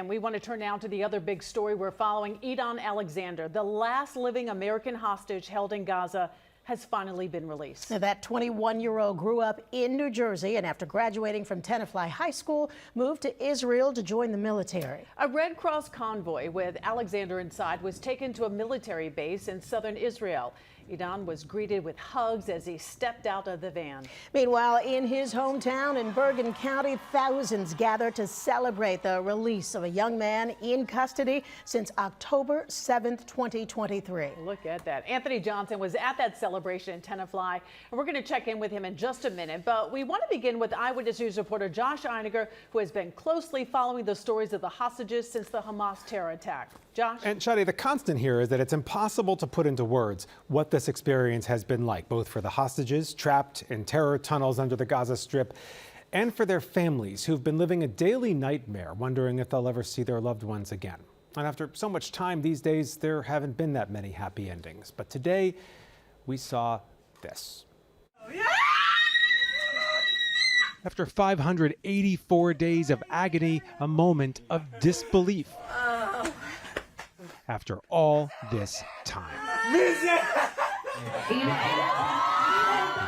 And we want to turn now to the other big story we're following. Edan Alexander, the last living American hostage held in Gaza, has finally been released. Now, that 21-year-old grew up in New Jersey and after graduating from Tenafly High School, moved to Israel to join the military. A Red Cross convoy with Alexander inside was taken to a military base in southern Israel. Edan was greeted with hugs as he stepped out of the van. Meanwhile, in his hometown in Bergen County, thousands gathered to celebrate the release of a young man in custody since October 7th, 2023. Look at that. Anthony Johnson was at that celebration in Tenafly, and we're going to check in with him in just a minute. But we want to begin with Eyewitness News reporter Josh Einiger, who has been closely following the stories of the hostages since the Hamas terror attack. Josh? And Shadi, the constant here is that it's impossible to put into words what this experience has been like, both for the hostages trapped in terror tunnels under the Gaza Strip and for their families who've been living a daily nightmare, wondering if they'll ever see their loved ones again. And after so much time these days, there haven't been that many happy endings. But today, we saw this. After 584 days of agony, a moment of disbelief. After all this time. In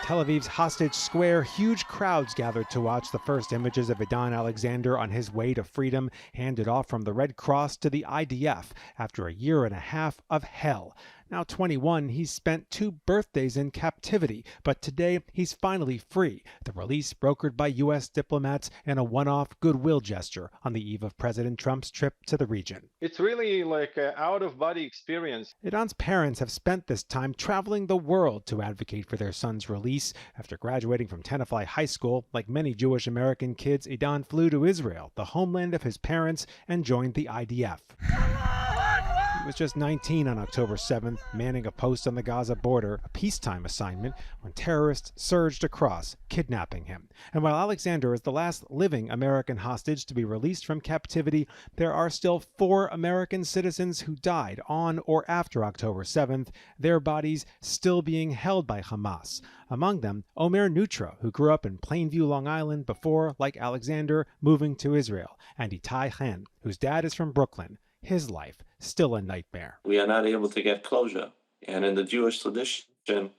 Tel Aviv's Hostage Square, huge crowds gathered to watch the first images of Edan Alexander on his way to freedom, handed off from the Red Cross to the IDF after a year and a half of hell. Now 21, he's spent 2 birthdays in captivity, but today he's finally free. The release brokered by U.S. diplomats and a one-off goodwill gesture on the eve of President Trump's trip to the region. It's really like an out-of-body experience. Edan's parents have spent this time traveling the world to advocate for their son's release. After graduating from Tenafly High School, like many Jewish American kids, Edan flew to Israel, the homeland of his parents, and joined the IDF. He was just 19 on October 7th, manning a post on the Gaza border, a peacetime assignment, when terrorists surged across, kidnapping him. And while Alexander is the last living American hostage to be released from captivity, there are still 4 American citizens who died on or after October 7th, their bodies still being held by Hamas. Among them, Omer Nutra, who grew up in Plainview, Long Island before, like Alexander, moving to Israel, and Itai Chen, whose dad is from Brooklyn. His life still a nightmare. We are not able to get closure. And in the Jewish tradition,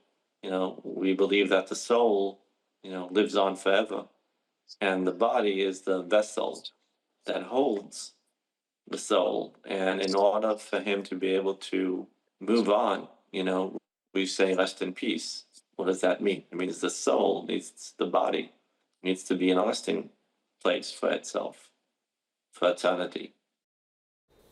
we believe that the soul, lives on forever. And the body is the vessel that holds the soul. And in order for him to be able to move on, we say rest in peace. What does that mean? It means the soul needs the body, needs to be in a resting place for itself, for eternity.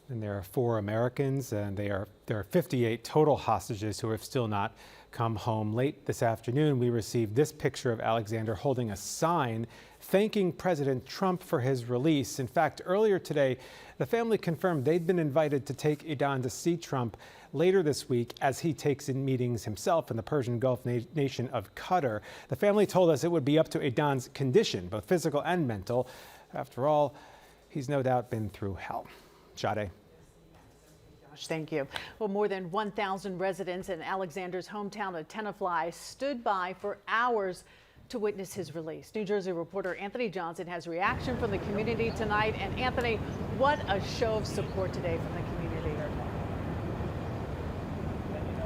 And there are 4 Americans, and there are 58 total hostages who have still not come home. Late this afternoon, we received this picture of Alexander holding a sign thanking President Trump for his release. In fact, earlier today, the family confirmed they'd been invited to take Edan to see Trump later this week as he takes in meetings himself in the Persian Gulf nation of Qatar. The family told us it would be up to Edan's condition, both physical and mental. After all, he's no doubt been through hell. Shade. Thank you. Well, more than 1,000 residents in Alexander's hometown of Tenafly stood by for hours to witness his release. New Jersey reporter Anthony Johnson has reaction from the community tonight. And Anthony, what a show of support today from the community.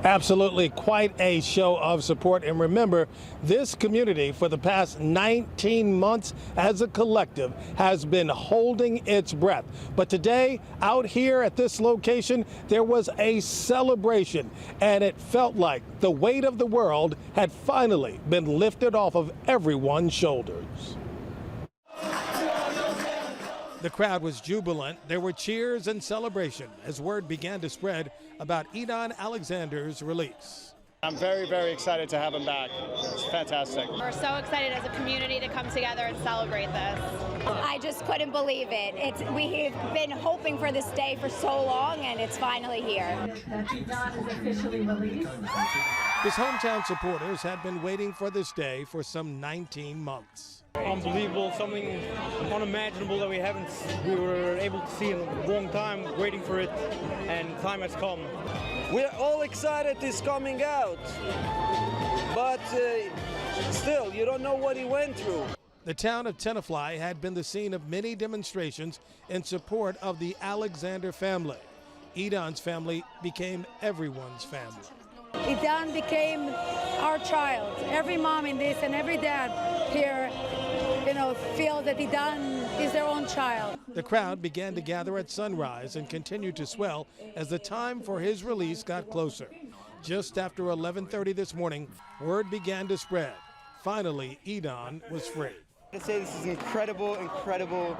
Absolutely, quite a show of support. And remember, this community for the past 19 months as a collective has been holding its breath. But today, out here at this location, there was a celebration, and it felt like the weight of the world had finally been lifted off of everyone's shoulders. The crowd was jubilant. There were cheers and celebration as word began to spread about Edan Alexander's release. I'm very, very excited to have him back. It's fantastic. We're so excited as a community to come together and celebrate this. I just couldn't believe it. We've been hoping for this day for so long, and it's finally here. Edan is officially released. His hometown supporters had been waiting for this day for some 19 months. Unbelievable, something unimaginable that we were able to see in a long time, waiting for it, and time has come. We're all excited it's coming out, but still, you don't know what he went through. The town of Tenafly had been the scene of many demonstrations in support of the Alexander family. Edan's family became everyone's family. Edan became our child. Every mom in this and every dad here, feel that Edan is their own child. The crowd began to gather at sunrise and continued to swell as the time for his release got closer. Just after 11:30 this morning, word began to spread. Finally, Edan was free. I'd say this is an incredible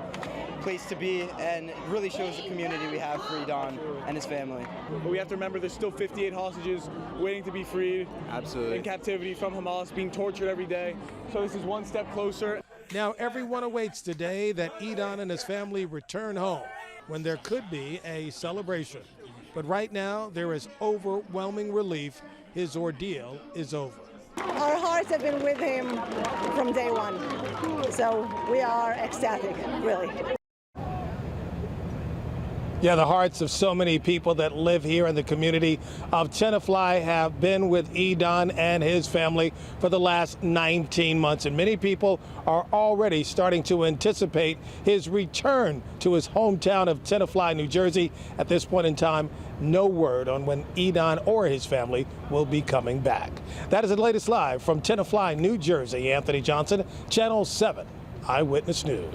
place to be, and it really shows the community we have for Edan and his family. But we have to remember there's still 58 hostages waiting to be freed. Absolutely. In captivity from Hamas, being tortured every day. So this is one step closer. Now everyone awaits today that Edan and his family return home, when there could be a celebration. But right now, there is overwhelming relief. His ordeal is over. Our hearts have been with him from day one, so we are ecstatic, really. Yeah, the hearts of so many people that live here in the community of Tenafly have been with Edan and his family for the last 19 months. And many people are already starting to anticipate his return to his hometown of Tenafly, New Jersey. At this point in time, no word on when Edan or his family will be coming back. That is the latest live from Tenafly, New Jersey. Anthony Johnson, Channel 7 Eyewitness News.